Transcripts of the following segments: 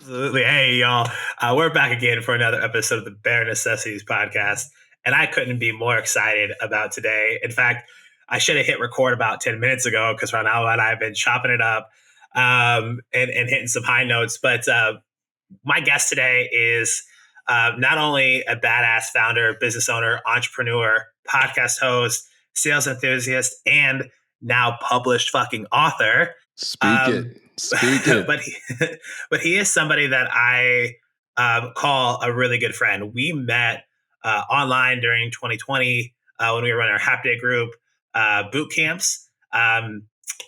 Absolutely. Hey, y'all. We're back again for another episode of the Bare Necessities podcast. And I couldn't be more excited about today. In fact, I should have hit record about 10 minutes ago because Ronnell and I have been chopping it up and hitting some high notes. But my guest today is not only a badass founder, business owner, entrepreneur, podcast host, sales enthusiast, and now published fucking author. Speak it. But but he is somebody that I call a really good friend. We met online during 2020 when we were running our Half Day group boot camps.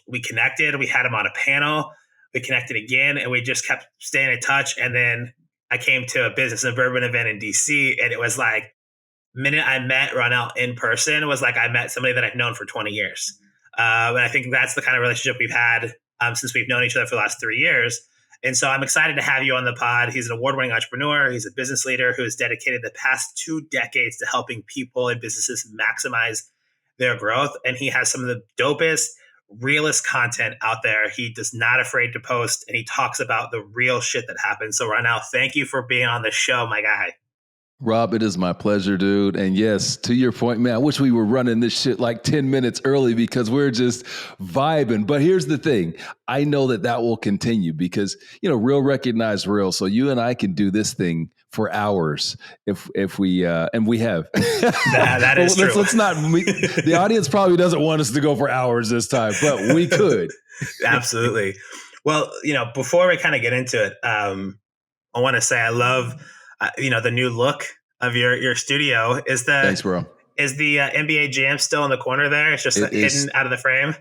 We connected. We had him on a panel. We connected again, and we just kept staying in touch. And then I came to a Business and Bourbon event in DC, and it was like minute I met Ronnell in person, it was like I met somebody that I've known for 20 years. And I think that's the kind of relationship we've had since we've known each other for the last 3 years. And so I'm excited to have you on the pod. He's an award-winning entrepreneur. He's a business leader who has dedicated the past 2 decades to helping people and businesses maximize their growth. And he has some of the dopest, realest content out there. He does not afraid to post, and he talks about the real shit that happens. So Ronnell, thank you for being on the show, my guy. Rob, it is my pleasure, dude. And yes, to your point, man, I wish we were running this shit like 10 minutes early because we're just vibing. But here's the thing. I know that will continue because, real recognize real. So you and I can do this thing for hours if we, and we have. That is true. Let's not, the audience probably doesn't want us to go for hours this time, but we could. Absolutely. Well, before we kind of get into it, I want to say I love the new look of your studio. Thanks, bro. Is the NBA Jam still in the corner there? It's just hidden out of the frame?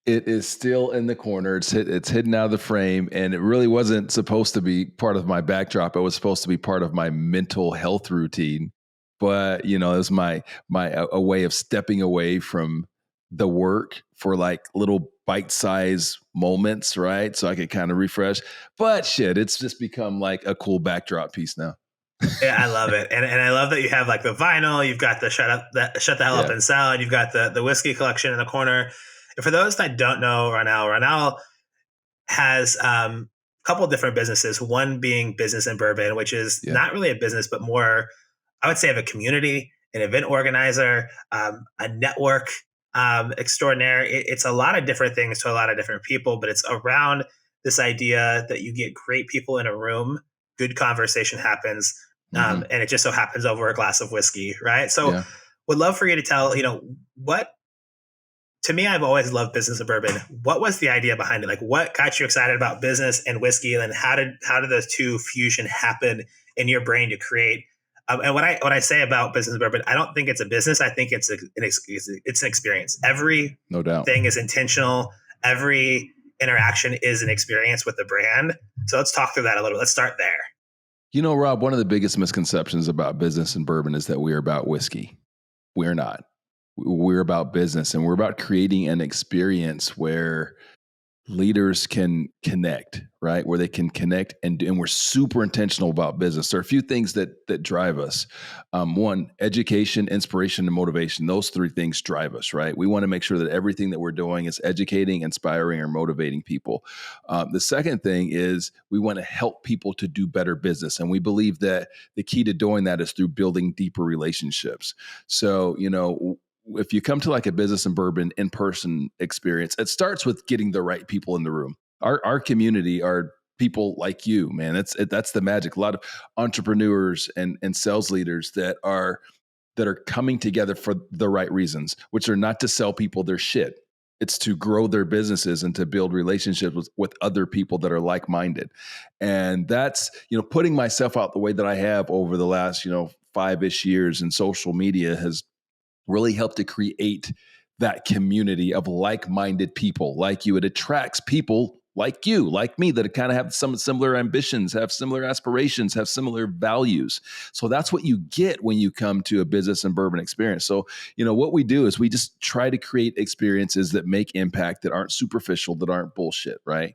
It is still in the corner. It's hidden out of the frame, and it really wasn't supposed to be part of my backdrop. It was supposed to be part of my mental health routine. But, it was my a way of stepping away from the work for like little bite-sized moments, right? So I could kind of refresh. But shit, it's just become like a cool backdrop piece now. Yeah, I love it. And I love that you have like the vinyl, you've got the shut the hell up and sell, and you've got the whiskey collection in the corner. And for those that don't know Ronnell has a couple of different businesses, one being Business and Bourbon, which is not really a business, but more, I would say, of a community, an event organizer, a network extraordinaire. It's a lot of different things to a lot of different people, but it's around this idea that you get great people in a room, good conversation happens, and it just so happens over a glass of whiskey, right? So would love for you to tell, what, to me, I've always loved Business and Bourbon. What was the idea behind it? Like, what got you excited about business and whiskey, and how did those two fusion happen in your brain to create? And what I say about Business and Bourbon, I don't think it's a business. I think it's an experience. Every no doubt thing is intentional. Every interaction is an experience with the brand. So let's talk through that a little bit. Let's start there. Rob, one of the biggest misconceptions about Business and Bourbon is that we are about whiskey. We're not. We're about business, and we're about creating an experience where leaders can connect, right? Where they can connect, and we're super intentional about business. There are a few things that drive us. One, education, inspiration, and motivation. Those 3 things drive us, right? We want to make sure that everything that we're doing is educating, inspiring, or motivating people. The second thing is we want to help people to do better business. And we believe that the key to doing that is through building deeper relationships. So, if you come to like a Business and Bourbon in-person experience, it starts with getting the right people in the room. Our community are people like you, man. That's the magic. A lot of entrepreneurs and sales leaders that are coming together for the right reasons, which are not to sell people their shit. It's to grow their businesses and to build relationships with other people that are like-minded. And that's, putting myself out the way that I have over the last, 5-ish years in social media has really helped to create that community of like-minded people like you. It attracts people like you, like me, that kind of have some similar ambitions, have similar aspirations, have similar values. So that's what you get when you come to a Business and Bourbon experience. So, what we do is we just try to create experiences that make impact, that aren't superficial, that aren't bullshit, right?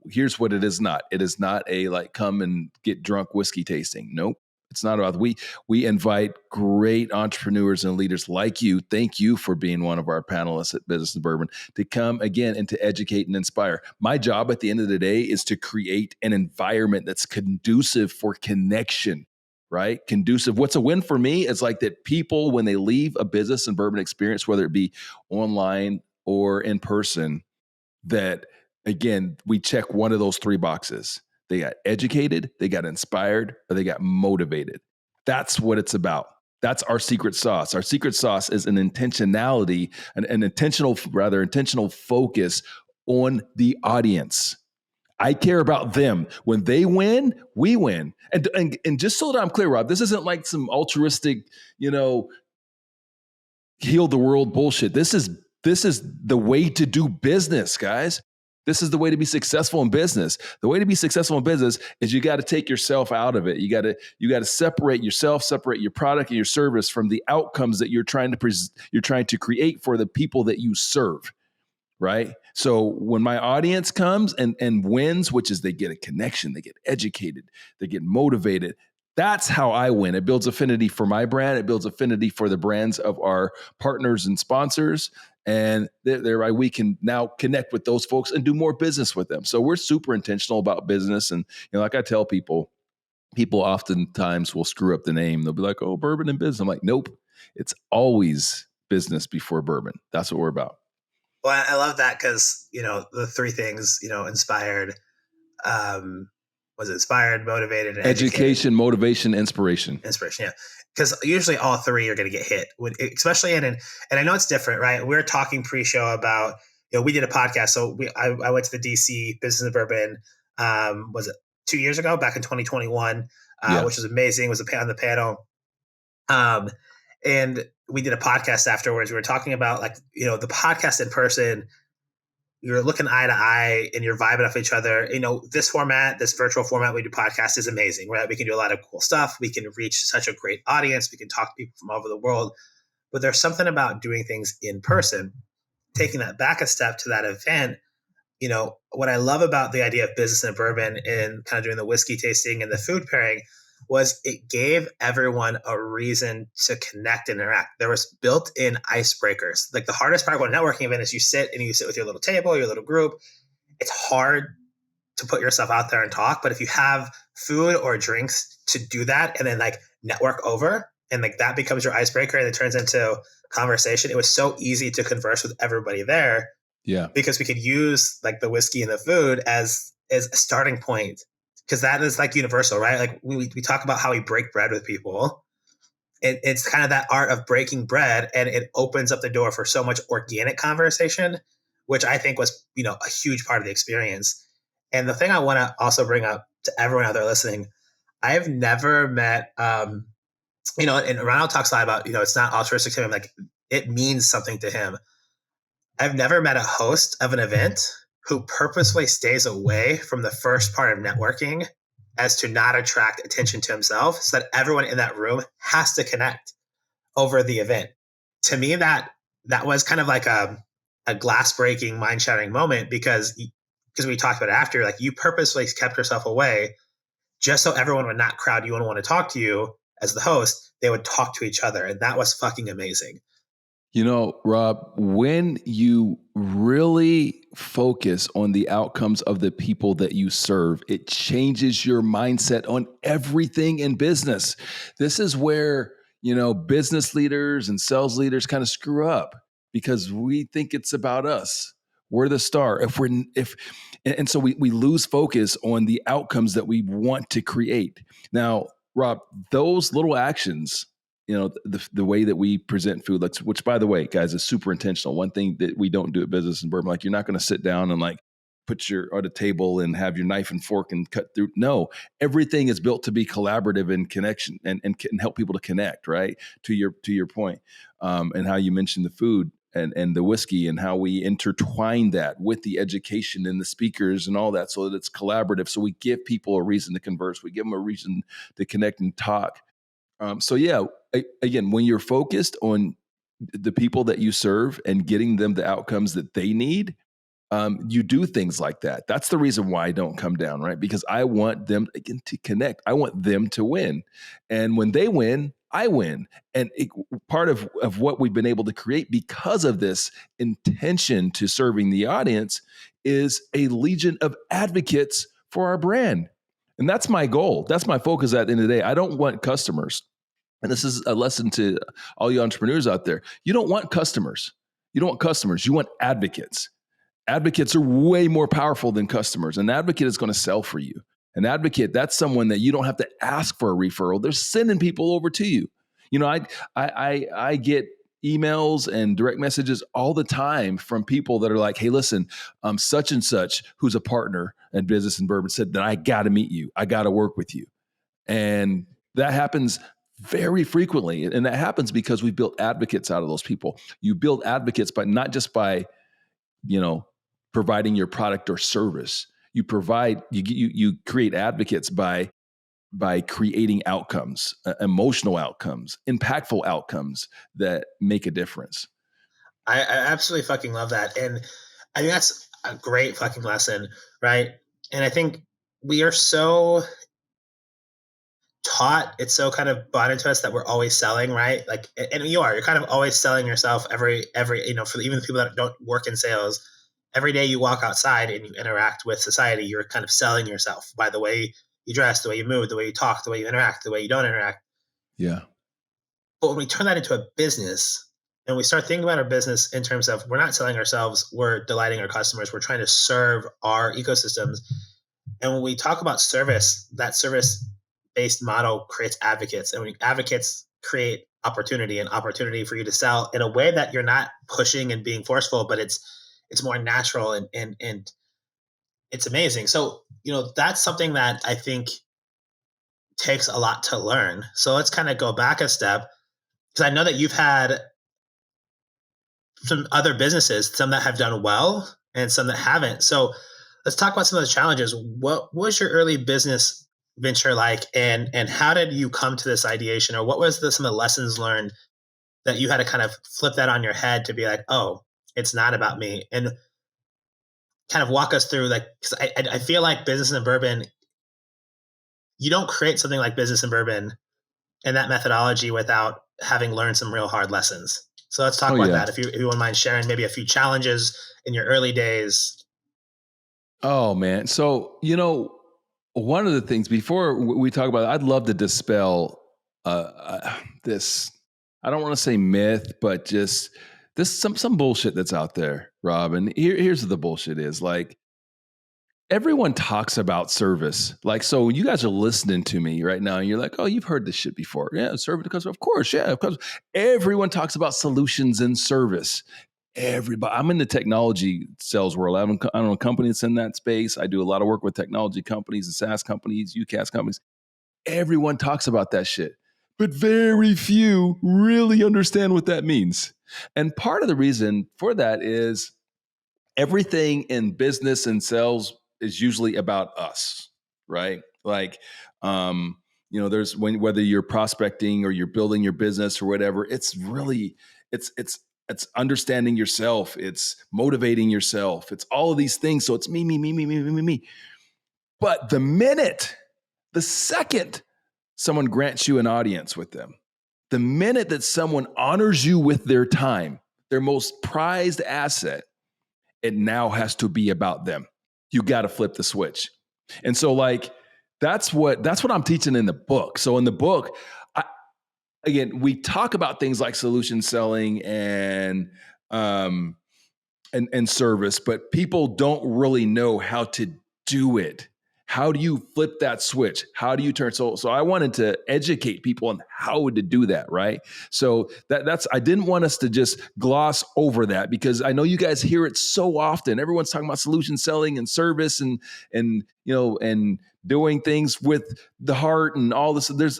Here's what it is not. It is not a like come and get drunk whiskey tasting. Nope. It's not about we invite great entrepreneurs and leaders like you. Thank you for being one of our panelists at Business and Bourbon to come again and to educate and inspire. My job at the end of the day is to create an environment that's conducive for connection, right? Conducive. What's a win for me is like that people, when they leave a Business and Bourbon experience, whether it be online or in person, that again, we check one of those three boxes. They got educated, they got inspired, or they got motivated. That's what it's about. That's our secret sauce. Our secret sauce is an intentionality, an intentional focus on the audience. I care about them. When they win, we win. And just so that I'm clear, Rob, this isn't like some altruistic, heal the world bullshit. This is the way to do business, guys. This is the way to be successful in business. The way to be successful in business is you got to take yourself out of it. You got to separate yourself, separate your product and your service from the outcomes that you're trying to create for the people that you serve. Right? So when my audience comes and wins, which is they get a connection, they get educated, they get motivated. That's how I win. It builds affinity for my brand. It builds affinity for the brands of our partners and sponsors. And thereby we can now connect with those folks and do more business with them. So we're super intentional about business. And like I tell people oftentimes will screw up the name. They'll be like, "Oh, bourbon and business." I'm like, nope. It's always business before bourbon. That's what we're about. Well, I love that because, the three things, inspired, was it inspired, motivated, and education, motivation, inspiration. Yeah. Because usually all three are going to get hit, especially and I know it's different, right? We were talking pre-show about, we did a podcast. So I went to the DC Business and Bourbon, was it 2 years ago, back in 2021, which was amazing. Was on the panel. And we did a podcast afterwards. We were talking about the podcast in person, you're looking eye to eye and you're vibing off each other. This format, this virtual format we do podcast is amazing, right? We can do a lot of cool stuff. We can reach such a great audience. We can talk to people from all over the world. But there's something about doing things in person, taking that back a step to that event. What I love about the idea of Business and Bourbon and kind of doing the whiskey tasting and the food pairing was it gave everyone a reason to connect and interact. There was built-in icebreakers. Like the hardest part about a networking event is you sit with your little table, your little group. It's hard to put yourself out there and talk, but if you have food or drinks to do that and then network over and that becomes your icebreaker and it turns into conversation, it was so easy to converse with everybody there. Yeah. Because we could use the whiskey and the food as a starting point. Because that is universal, right? We talk about how we break bread with people. It's kind of that art of breaking bread, and it opens up the door for so much organic conversation, which I think was, a huge part of the experience. And the thing I want to also bring up to everyone out there listening, I've never met, and Ronnell talks a lot about, it's not altruistic to him. It means something to him. I've never met a host of an event who purposely stays away from the first part of networking as to not attract attention to himself so that everyone in that room has to connect over the event. To me, that was kind of like a glass breaking, mind shattering moment because we talked about it after, you purposely kept yourself away just so everyone would not crowd you and want to talk to you as the host. They would talk to each other. And that was fucking amazing. Rob, when you really focus on the outcomes of the people that you serve, it changes your mindset on everything in business. This is where, business leaders and sales leaders kind of screw up because we think it's about us. We're the star. And so we lose focus on the outcomes that we want to create. Now, Rob, those little actions, the way that we present food, which by the way, guys, is super intentional. One thing that we don't do at Business and Bourbon, you're not going to sit down and put your at a table and have your knife and fork and cut through. No, everything is built to be collaborative and connection and help people to connect. Right to your point, and how you mentioned the food and the whiskey and how we intertwine that with the education and the speakers and all that, so that it's collaborative. So we give people a reason to converse. We give them a reason to connect and talk. So yeah, again, when you're focused on the people that you serve and getting them the outcomes that they need, you do things like that. That's the reason why I don't come down, right? Because I want them again to connect. I want them to win. And when they win, I win. And part of what we've been able to create because of this intention to serving the audience is a legion of advocates for our brand. And that's my goal. That's my focus at the end of the day. I don't want customers. And this is a lesson to all you entrepreneurs out there. You don't want customers. You don't want customers. You want advocates. Advocates are way more powerful than customers. An advocate is going to sell for you. An advocate, that's someone that you don't have to ask for a referral. They're sending people over to you. You know, I get emails and direct messages all the time from people that are like, hey, listen, such and such, who's a partner in Business and Bourbon, said that I got to meet you. I got to work with you. And that happens very frequently. And that happens because we built advocates out of those people. You build advocates, but not just by, providing your product or service. You create advocates by creating outcomes, emotional outcomes, impactful outcomes that make a difference. I absolutely fucking love that. And I think that's a great fucking lesson, right? And I think we are so taught, it's so kind of bought into us that we're always selling, right? Like, and you're kind of always selling yourself every, for even the people that don't work in sales, every day you walk outside and you interact with society, you're kind of selling yourself by the way you dress, the way you move, the way you talk, the way you interact, the way you don't interact. Yeah. But when we turn that into a business and we start thinking about our business in terms of we're not selling ourselves, we're delighting our customers, we're trying to serve our ecosystems. And when we talk about service, that service-based model creates advocates, and when advocates create opportunity and opportunity for you to sell in a way that you're not pushing and being forceful, but it's more natural and it's amazing. So, that's something that I think takes a lot to learn. So let's kind of go back a step, because I know that you've had some other businesses, some that have done well and some that haven't. So let's talk about some of those challenges. What was your early business venture like, and how did you come to this ideation, or what was some of the lessons learned that you had to kind of flip that on your head to be like, oh, it's not about me, and kind of walk us through, like, because I feel like Business and Bourbon, you don't create something like Business and Bourbon and that methodology without having learned some real hard lessons. So let's talk about that. If you wouldn't mind sharing maybe a few challenges in your early days. Oh man. So, one of the things before we talk about it, I'd love to dispel this, I don't want to say myth, but just this, some bullshit that's out there, Rob. And here's what the bullshit is. Like, everyone talks about service. Like, so you guys are listening to me right now and you're like, oh, you've heard this shit before. Yeah, service to customer. Of course. Yeah, of course. Everyone talks about solutions and service. Everybody. I'm in the technology sales world. I own a company that's in that space. I do a lot of work with technology companies and SaaS companies, UCaaS companies. Everyone talks about that shit, but very few really understand what that means. And part of the reason for that is everything in business and sales is usually about us, right? Like, there's whether you're prospecting or you're building your business or whatever, it's really, it's understanding yourself. It's motivating yourself. It's all of these things. So it's me, me, me, me, me, me, me, me. But the second someone grants you an audience with them, the minute that someone honors you with their time, their most prized asset, it now has to be about them. You got to flip the switch. And so, like, that's what I'm teaching in the book. So in the book, again, we talk about things like solution selling and service, but people don't really know how to do it. How do you flip that switch? How do you turn? So I wanted to educate people on how to do that, right? So that's I didn't want us to just gloss over that, because I know you guys hear it so often. Everyone's talking about solution selling and service and doing things with the heart and all this. It's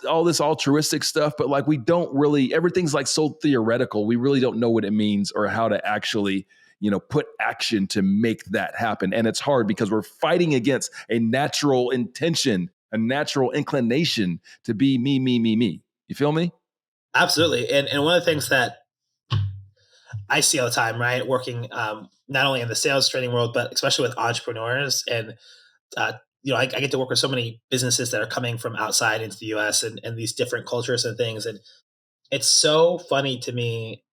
all this altruistic stuff, but like, we don't really, everything's like so theoretical. We really don't know what it means or how to actually put action to make that happen. And it's hard because we're fighting against a natural intention, a natural inclination to be me, me, me, me. You feel me? Absolutely. And one of the things that I see all the time, right? Working not only in the sales training world, but especially with entrepreneurs. And, uh, I get to work with so many businesses that are coming from outside into the US and these different cultures and things. And it's so funny to me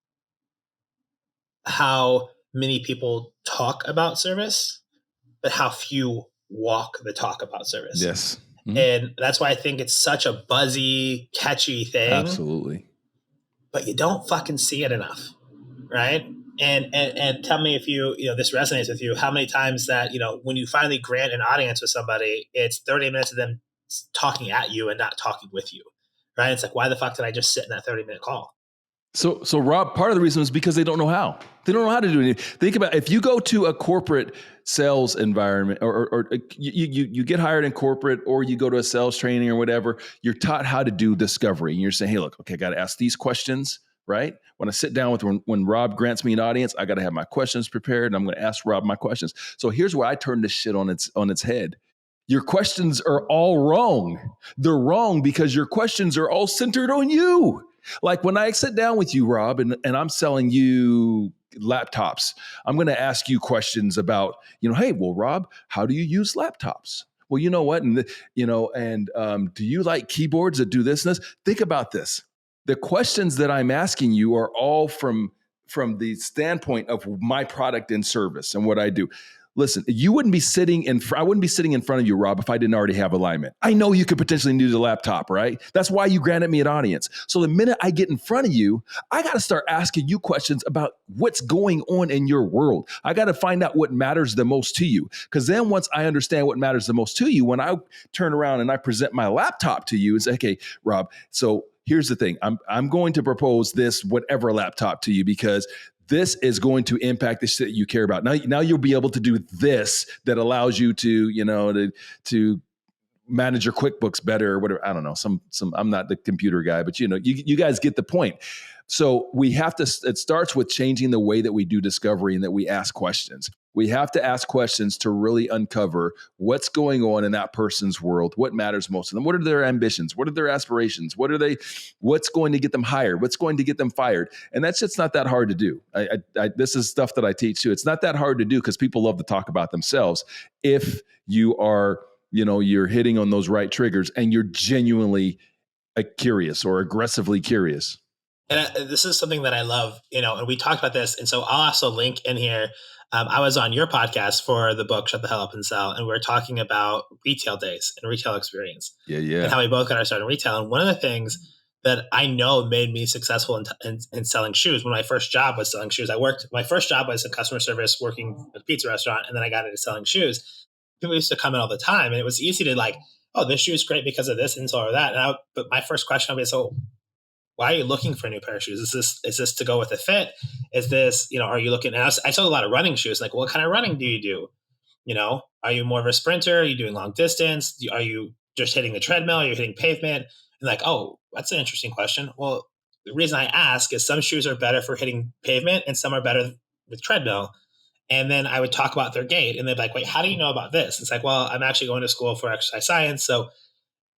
how many people talk about service, but how few walk the talk about service. Yes. Mhm. And that's why I think it's such a buzzy, catchy thing, Absolutely. but you don't fucking see it enough, right? And tell me if this resonates with you. How many times that when you finally grant an audience with somebody, it's 30 minutes of them talking at you and not talking with you, right? It's like, why the fuck did I just sit in that 30-minute call? So Rob, part of the reason is because they don't know how. They don't know how to do anything. Think about if you go to a corporate sales environment, or you get hired in corporate, or you go to a sales training or whatever. You're taught how to do discovery, and you're saying, "Hey, look, okay, I got to ask these questions." Right? When I sit down with when Rob grants me an audience, I got to have my questions prepared, and I'm going to ask Rob my questions. So here's where I turn this shit on its head. Your questions are all wrong. They're wrong because your questions are all centered on you. Like when I sit down with you, Rob, and I'm selling you laptops, I'm going to ask you questions about, hey, well, Rob, how do you use laptops? Well, you know what? And do you like keyboards that do this and this? Think about this. The questions that I'm asking you are all from the standpoint of my product and service and what I do. Listen, I wouldn't be sitting in front of you, Rob, if I didn't already have alignment. I know you could potentially need a laptop, right? That's why you granted me an audience. So the minute I get in front of you, I got to start asking you questions about what's going on in your world. I got to find out what matters the most to you. Because then once I understand what matters the most to you, when I turn around and I present my laptop to you and say, okay, Rob, so here's the thing. I'm going to propose this whatever laptop to you because this is going to impact the shit you care about. Now you'll be able to do this that allows you to manage your QuickBooks better or whatever. I don't know. Some I'm not the computer guy, but you guys get the point. So it starts with changing the way that we do discovery and that we ask questions. We have to ask questions to really uncover what's going on in that person's world, what matters most to them, what are their ambitions, what are their aspirations, what's going to get them hired, what's going to get them fired. And that's just not that hard to do. This is stuff that I teach too. It's not that hard to do because people love to talk about themselves. If you are, you're hitting on those right triggers and you're genuinely curious or aggressively curious. And this is something that I love, and we talked about this. And so I'll also link in here. I was on your podcast for the book, Shut the Hell Up and Sell. And we are talking about retail days and retail experience. Yeah. And how we both got our start in retail. And one of the things that I know made me successful in selling shoes, when my first job was selling shoes, my first job was in customer service working at a pizza restaurant. And then I got into selling shoes. People used to come in all the time. And it was easy to like, oh, this shoe is great because of this insole or that. But my first question would be, so why are you looking for a new pair of shoes? Is this to go with the fit? Is this, are you looking? And I sold a lot of running shoes. Like, what kind of running do you do? Are you more of a sprinter? Are you doing long distance? Are you just hitting the treadmill? Are you hitting pavement? And like, oh, that's an interesting question. Well, the reason I ask is some shoes are better for hitting pavement and some are better with treadmill. And then I would talk about their gait and they'd be like, wait, how do you know about this? It's like, well, I'm actually going to school for exercise science. So,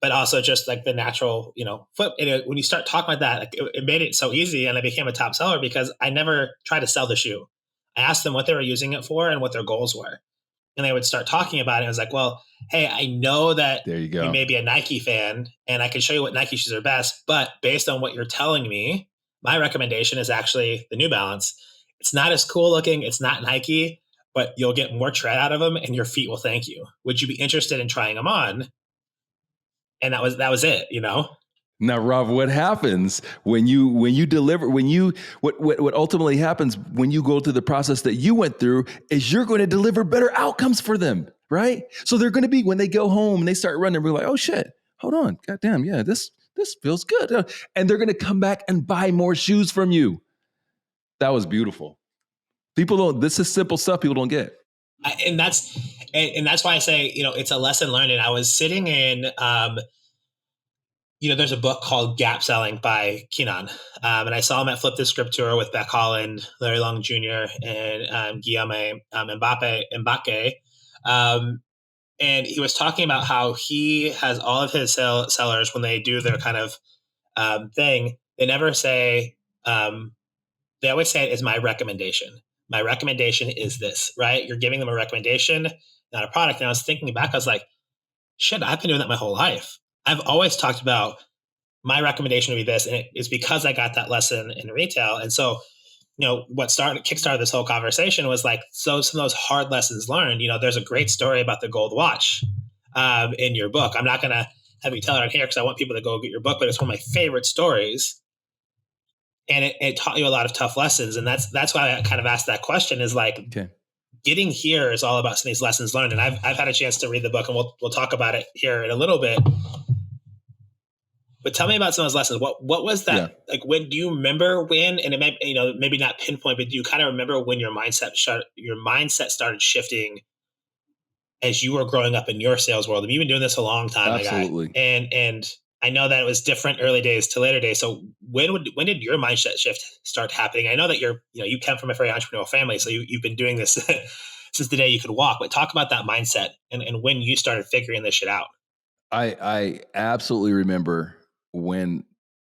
but also just like the natural, foot. And when you start talking about that, like it made it so easy, and I became a top seller because I never tried to sell the shoe. I asked them what they were using it for and what their goals were, and they would start talking about it. I was like, well, hey, I know that there you go. You may be a Nike fan, and I can show you what Nike shoes are best, but based on what you're telling me, my recommendation is actually the New Balance. It's not as cool looking. It's not Nike, but you'll get more tread out of them, and your feet will thank you. Would you be interested in trying them on? And that was it. Now, Rob, what happens when you deliver, what ultimately happens when you go through the process that you went through is you're going to deliver better outcomes for them, right? So they're going to be, when they go home and they start running, we're like, oh shit, hold on, goddamn, yeah, this feels good. And they're going to come back and buy more shoes from you. That was beautiful. This is simple stuff people don't get. And that's why I say, it's a lesson learned. And I was sitting in, there's a book called Gap Selling by Keenan. And I saw him at Flip the Script Tour with Beck Holland, Larry Long Jr., and Guillaume Mbake. And he was talking about how he has all of his sellers, when they do their kind of thing, they never say, they always say it is my recommendation. My recommendation is this, right? You're giving them a recommendation, not a product. And I was thinking back, I was like, shit, I've been doing that my whole life. I've always talked about my recommendation would be this, and it is because I got that lesson in retail. And so, what kickstarted this whole conversation was like, so some of those hard lessons learned. There's a great story about the gold watch in your book. I'm not going to have you tell it on here because I want people to go get your book, but it's one of my favorite stories, and it taught you a lot of tough lessons. And that's why I kind of asked that question. Is like, Okay. getting here is all about some of these lessons learned. And I've had a chance to read the book, and we'll talk about it here in a little bit. But tell me about some of those lessons. What was that? Yeah. Like, when do you remember when? And it may, maybe not pinpoint, but do you kind of remember when your mindset started shifting as you were growing up in your sales world? You've been doing this a long time, my guy, Absolutely. and I know that it was different early days to later days. So when did your mindset shift start happening? I know that you come from a very entrepreneurial family, so you've been doing this since the day you could walk. But talk about that mindset and when you started figuring this shit out. I absolutely remember when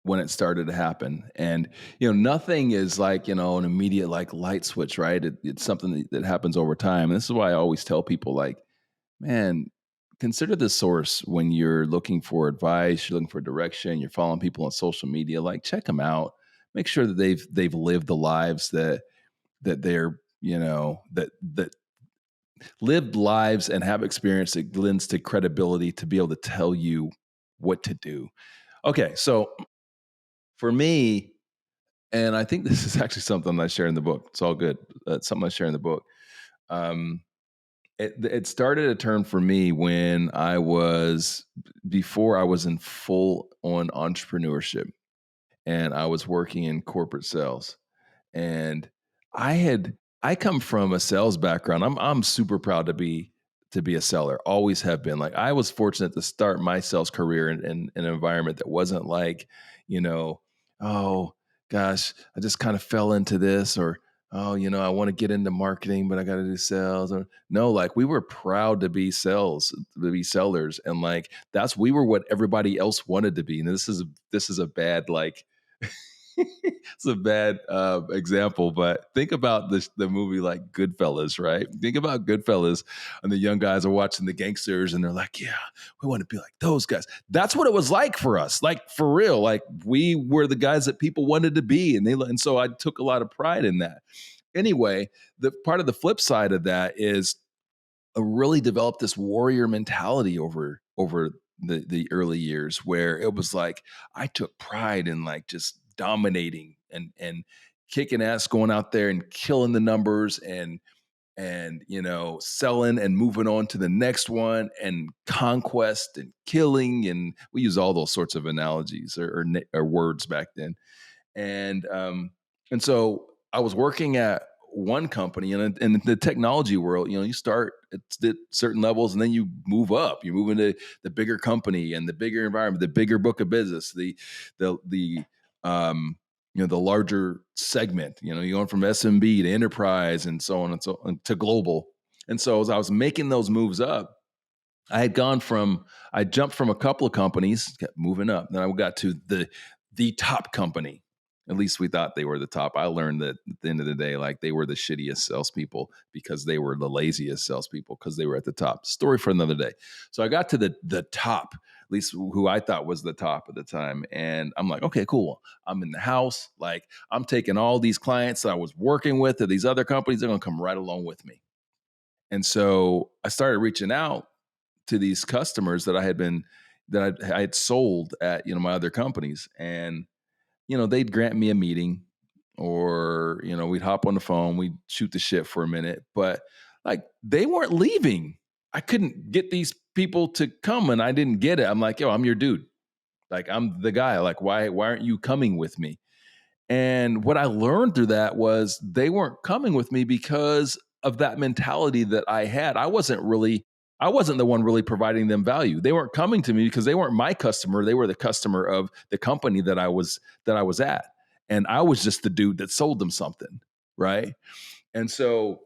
it started to happen. And nothing is like an immediate like light switch, right? It's something that happens over time. And this is why I always tell people, like, man, consider the source when you're looking for advice, you're looking for direction, you're following people on social media. Like, check them out, make sure that they've lived the lives that they're that lived lives and have experience that lends to credibility to be able to tell you what to do. Okay, so for me, and I think this is actually something I share in the book. It's all good. It's something I share in the book. Um, it started a turn for me when before I was in full on entrepreneurship, and I was working in corporate sales. And I come from a sales background. I'm super proud to be a seller. Always have been. Like, I was fortunate to start my sales career in an environment that wasn't like, oh gosh, I just kind of fell into this, or oh, I want to get into marketing, but I got to do sales. Or no, like, we were proud to be sellers, and like we were what everybody else wanted to be. And this is a bad like it's a bad example, but think about the movie like Goodfellas, right? Think about Goodfellas, and the young guys are watching the gangsters, and they're like, "Yeah, we want to be like those guys." That's what it was like for us, like for real. Like, we were the guys that people wanted to be, and so I took a lot of pride in that. Anyway, the part of the flip side of that is really developed this warrior mentality over the early years, where it was like I took pride in like just dominating and kicking ass, going out there and killing the numbers, and selling and moving on to the next one, and conquest and killing. And we use all those sorts of analogies or words back then. And so I was working at one company, and in the technology world, you start at certain levels, and then you move up. You move into the bigger company and the bigger environment, the bigger book of business, the the larger segment. You're going from SMB to enterprise, and so on and so on, to global. And so as I was making those moves up, I jumped from a couple of companies, kept moving up. Then I got to the top company. At least we thought they were the top. I learned that at the end of the day, like, they were the shittiest salespeople because they were the laziest salespeople because they were at the top. Story for another day. So I got to the top, at least who I thought was the top at the time. And I'm like, okay, cool. I'm in the house. Like, I'm taking all these clients that I was working with at these other companies. They're going to come right along with me. And so I started reaching out to these customers that I had sold at my other companies, and they'd grant me a meeting, or we'd hop on the phone, we'd shoot the shit for a minute, but like, they weren't leaving. I couldn't get these people to come, and I didn't get it. I'm like, yo, I'm your dude. Like, I'm the guy. Like, why aren't you coming with me? And what I learned through that was they weren't coming with me because of that mentality that I had. I wasn't the one really providing them value. They weren't coming to me because they weren't my customer. They were the customer of the company that I was at. And I was just the dude that sold them something, right? And so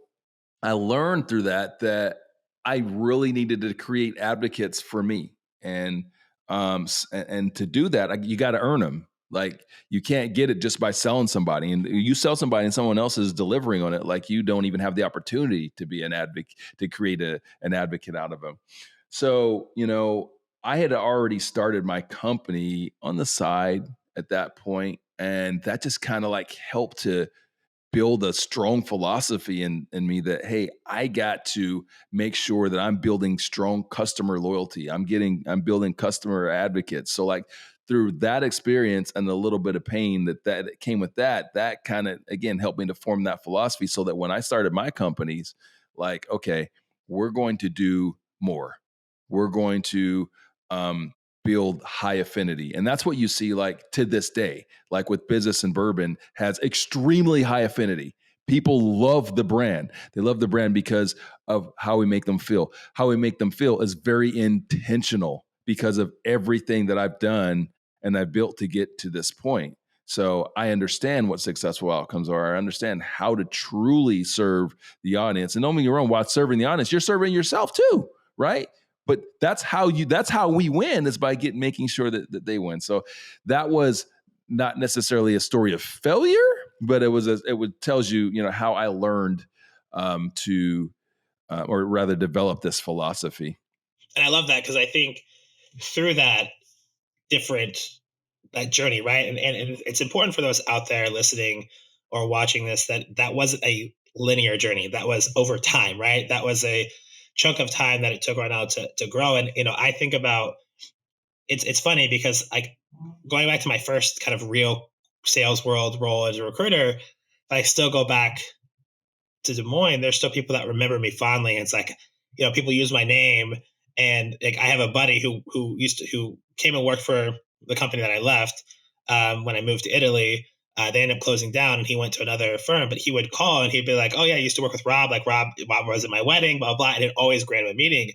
I learned through that I really needed to create advocates for me. And to do that, you got to earn them. Like you can't get it just by selling somebody, and you sell somebody and someone else is delivering on it. Like you don't even have the opportunity to be an advocate, to create an advocate out of them. So, I had already started my company on the side at that point, and that just kind of like helped to build a strong philosophy in me that, hey, I got to make sure that I'm building strong customer loyalty. I'm building customer advocates. So like through that experience and the little bit of pain that came with that kind of again helped me to form that philosophy, so that when I started my companies, like, okay, we're going to do more. We're going to build high affinity. And that's what you see like to this day, like with Business and Bourbon has extremely high affinity. People love the brand. They love the brand because of how we make them feel. How we make them feel is very intentional because of everything that I've done and I've built to get to this point. So I understand what successful outcomes are. I understand how to truly serve the audience. And don't get me wrong, while serving the audience, you're serving yourself too, right? But that's how we win, is by making sure that they win. So that was not necessarily a story of failure, but it tells you, how I learned to or rather develop this philosophy. And I love that because I think through that different that journey, right? And it's important for those out there listening or watching this that wasn't a linear journey. That was over time, right? That was a chunk of time that it took right now to grow. And I think about it's funny because like going back to my first kind of real sales world role as a recruiter, I still go back to Des Moines, there's still people that remember me fondly. And it's like, people use my name, and like I have a buddy who came and worked for the company that I left when I moved to Italy. They ended up closing down, and he went to another firm. But he would call and he'd be like, "Oh yeah, I used to work with Rob. Like Rob was at my wedding, blah blah." And it always granted a meeting.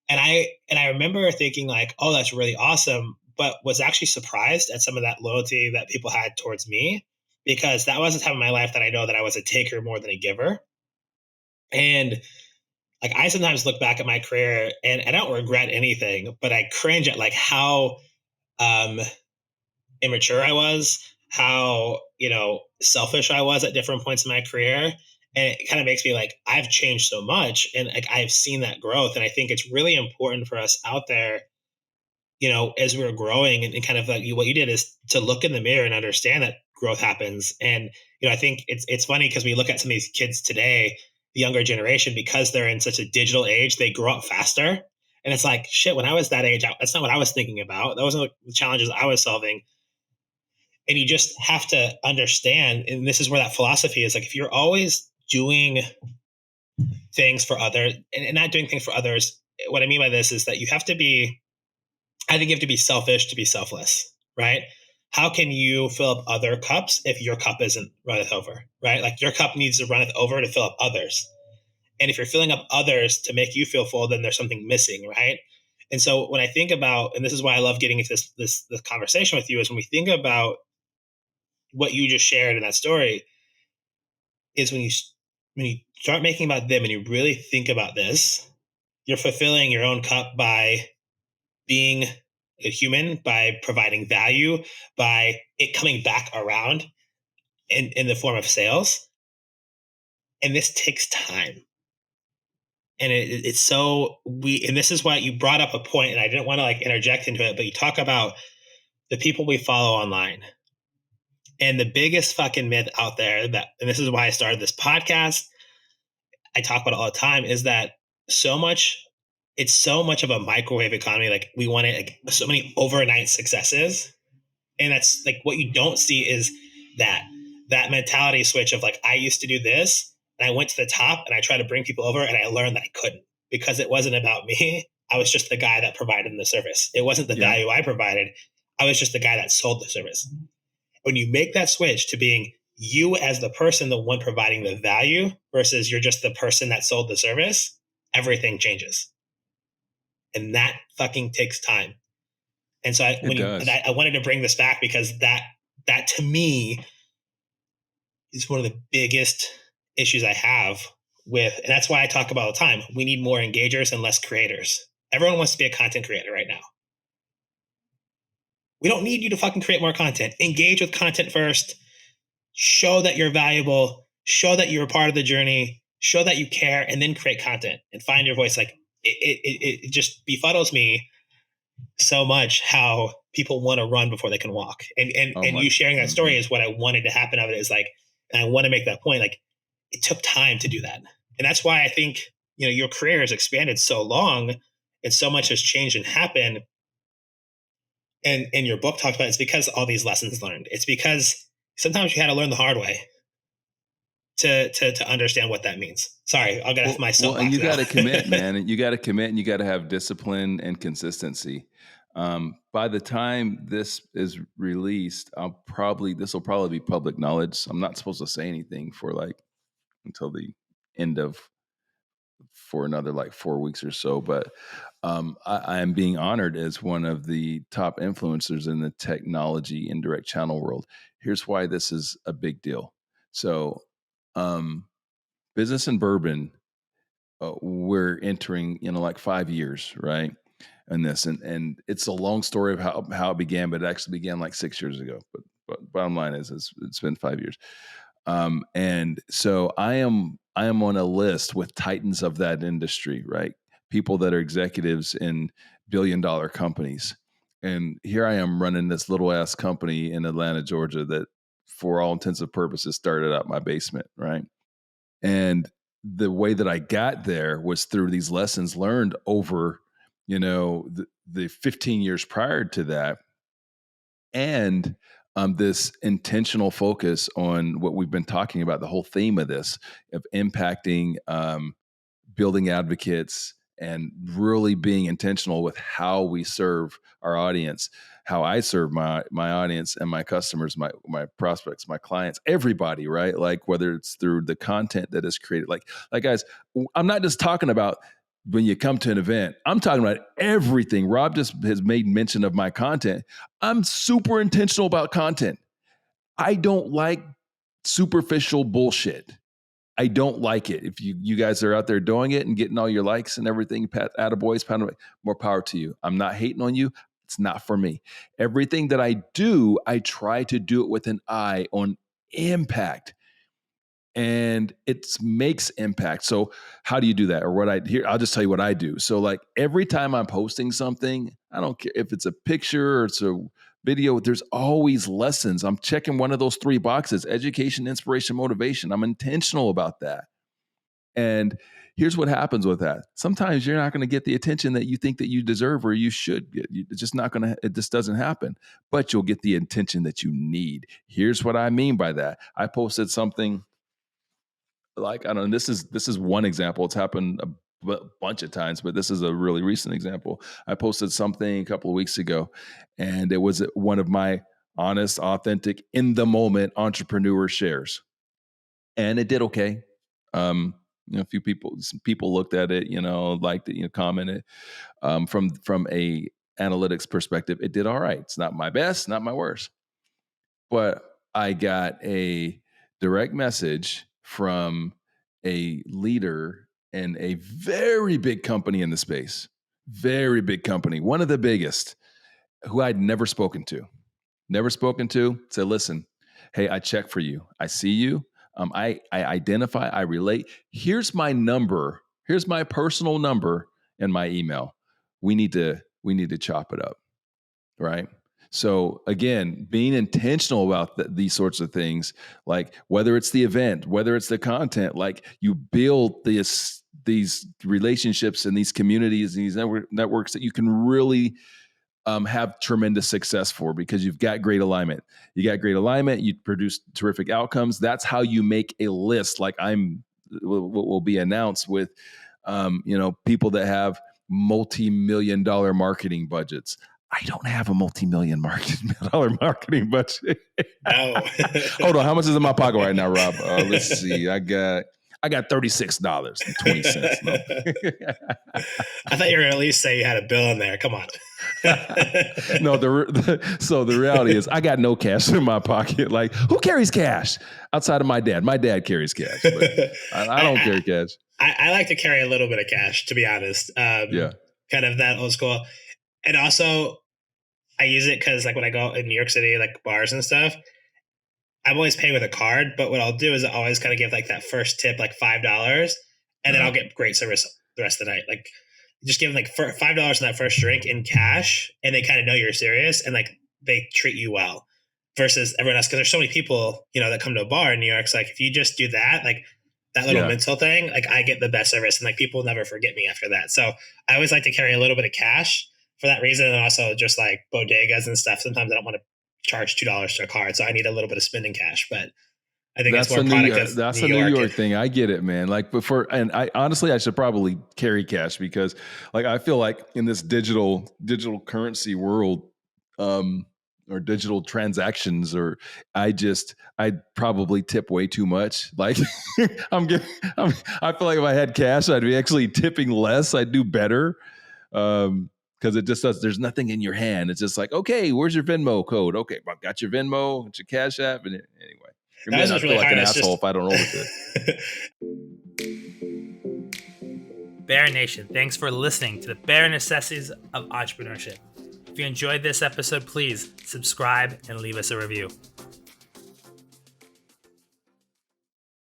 And I remember thinking like, "Oh, that's really awesome," but was actually surprised at some of that loyalty that people had towards me, because that was a time in my life that I know that I was a taker more than a giver. And like I sometimes look back at my career and I don't regret anything, but I cringe at like how um immature I was, how, selfish I was at different points in my career. And it kind of makes me like I've changed so much, and like I've seen that growth. And I think it's really important for us out there, as we were growing, and kind of like what you did is to look in the mirror and understand that growth happens. And, I think it's funny because we look at some of these kids today, the younger generation, because they're in such a digital age, they grow up faster. And it's like, shit, when I was that age, that's not what I was thinking about. That wasn't the challenges I was solving. And you just have to understand, and this is where that philosophy is like, if you're always doing things for others and not doing things for others, what I mean by this is that I think you have to be selfish to be selfless, right? How can you fill up other cups if your cup isn't runneth over, right? Like your cup needs to runneth over to fill up others. And if you're filling up others to make you feel full, then there's something missing, right? And so when I think about, and this is why I love getting into this conversation with you, is when we think about what you just shared in that story, is when you start making about them and you really think about this, you're fulfilling your own cup by being a human, by providing value, by it coming back around in the form of sales. And this takes time. And it's so and this is why you brought up a point, and I didn't want to like interject into it, but you talk about the people we follow online. And the biggest fucking myth out there, and this is why I started this podcast, I talk about it all the time, is that so much it's so much of a microwave economy. Like we want it, like so many overnight successes. And that's like what you don't see is that mentality switch of like, I used to do this and I went to the top and I tried to bring people over and I learned that I couldn't, because it wasn't about me. I was just the guy that provided the service. It wasn't the Yeah. value I provided. I was just the guy that sold the service. When you make that switch to being you as the person, the one providing the value, versus you're just the person that sold the service, everything changes. And that fucking takes time. And so It does. I wanted to bring this back because that to me is one of the biggest issues I have with, and that's why I talk about all the time. We need more engagers and less creators. Everyone wants to be a content creator right now. We don't need you to fucking create more content. Engage with content first. Show that you're valuable. Show that you're a part of the journey. Show that you care, and then create content and find your voice. Like it just befuddles me so much how people want to run before they can walk. And you sharing that story is what I wanted to happen of it. Is like, and I want to make that point. Like, it took time to do that, and that's why I think your career has expanded so long, and so much has changed and happened. And your book talks about it's because all these lessons learned. It's because sometimes you had to learn the hard way to understand what that means. Sorry, I'll get off my soapbox. Well, and you got to commit, man. And you got to commit, and you got to have discipline and consistency. By the time this is released, this will probably be public knowledge. I'm not supposed to say anything for until the end of for another 4 weeks or so. But I am being honored as one of the top influencers in the technology indirect channel world. Here's why this is a big deal. So, Business and Bourbon, we're entering 5 years, right? And this, and it's a long story of how it began, but it actually began 6 years ago. But bottom line is, it's been 5 years. And so I am on a list with titans of that industry, right? People that are executives in billion-dollar companies. And here I am running this little ass company in Atlanta, Georgia, that for all intents and purposes started out my basement, right? And the way that I got there was through these lessons learned over, the 15 years prior to that. And this intentional focus on what we've been talking about, the whole theme of this, of impacting, building advocates, and really being intentional with how we serve our audience, how I serve my audience and my customers, my prospects, my clients, everybody, right? Whether it's through the content that is created, like guys, I'm not just talking about when you come to an event. I'm talking about everything. Rob just has made mention of my content. I'm super intentional about content. I don't like superficial bullshit. I don't like it. If you guys are out there doing it and getting all your likes and everything, attaboys, more power to you. I'm not hating on you. It's not for me. Everything that I do, I try to do it with an eye on impact. And it makes impact. So how do you do that? Or I'll just tell you what I do. So every time I'm posting something, I don't care if it's a picture or it's a video, there's always lessons. I'm checking one of those 3 boxes: education, inspiration, motivation. I'm intentional about that. And here's what happens with that. Sometimes you're not going to get the attention that you think that you deserve or you should get. It's just not going to, it just doesn't happen, but you'll get the attention that you need. Here's what I mean by that. I posted something I don't know, this is one example. It's happened a bunch of times, but this is a really recent example. I posted something a couple of weeks ago, and it was one of my honest, authentic, in the moment entrepreneur shares, and it did okay. A few people looked at it, liked it, commented. From a analytics perspective, it did all right. It's not my best, not my worst, but I got a direct message from a leader in a very big company in the space, very big company, one of the biggest, who I'd never spoken to, said, listen, hey, I check for you. I see you. I identify, I relate. Here's my number. Here's my personal number and my email. We need to chop it up. Right. So again, being intentional about these sorts of things, whether it's the event, whether it's the content, you build these relationships and these communities and these networks that you can really have tremendous success for, because you've got great alignment. You produce terrific outcomes. That's how you make a list. Will be announced with, people that have multi-million-dollar marketing budgets. I don't have a multi-million-dollar marketing budget. No. Hold on. How much is in my pocket right now, Rob? Let's see. I got $36.20. No. I thought you were going to at least say you had a bill in there. Come on. No, so the reality is I got no cash in my pocket. Who carries cash outside of my dad? My dad carries cash, but I don't carry cash. I like to carry a little bit of cash, to be honest. Yeah. Kind of that old school. And also, I use it because like when I go in New York City, like bars and stuff, I'm always paying with a card. But what I'll do is I always kind of give like that first tip, like $5, and then Uh-huh. I'll get great service the rest of the night. Like just give them like $5 on that first drink in cash, and they kind of know you're serious, and like they treat you well. Versus everyone else, because there's so many people, that come to a bar in New York. So like if you just do that, like that little Yeah. mental thing, like I get the best service, and like people never forget me after that. So I always like to carry a little bit of cash for that reason, and also just like bodegas and stuff. Sometimes I don't want to charge $2 to a card, so I need a little bit of spending cash. But I think it's That's more a a New product of that's New a New York. York thing. I get it, man. Like and I honestly I should probably carry cash because like I feel like in this digital currency world, or digital transactions, or I probably tip way too much. Like I feel like if I had cash, I'd be actually tipping less. I'd do better. Because it just does. There's nothing in your hand. It's just like, okay, where's your Venmo code? Okay, well, got your Venmo, got your Cash App, and anyway, you're That man, was I just feel really like hard. an It's asshole just if I don't roll with it. Bear Nation, thanks for listening to the Bare Necessities of Entrepreneurship. If you enjoyed this episode, please subscribe and leave us a review.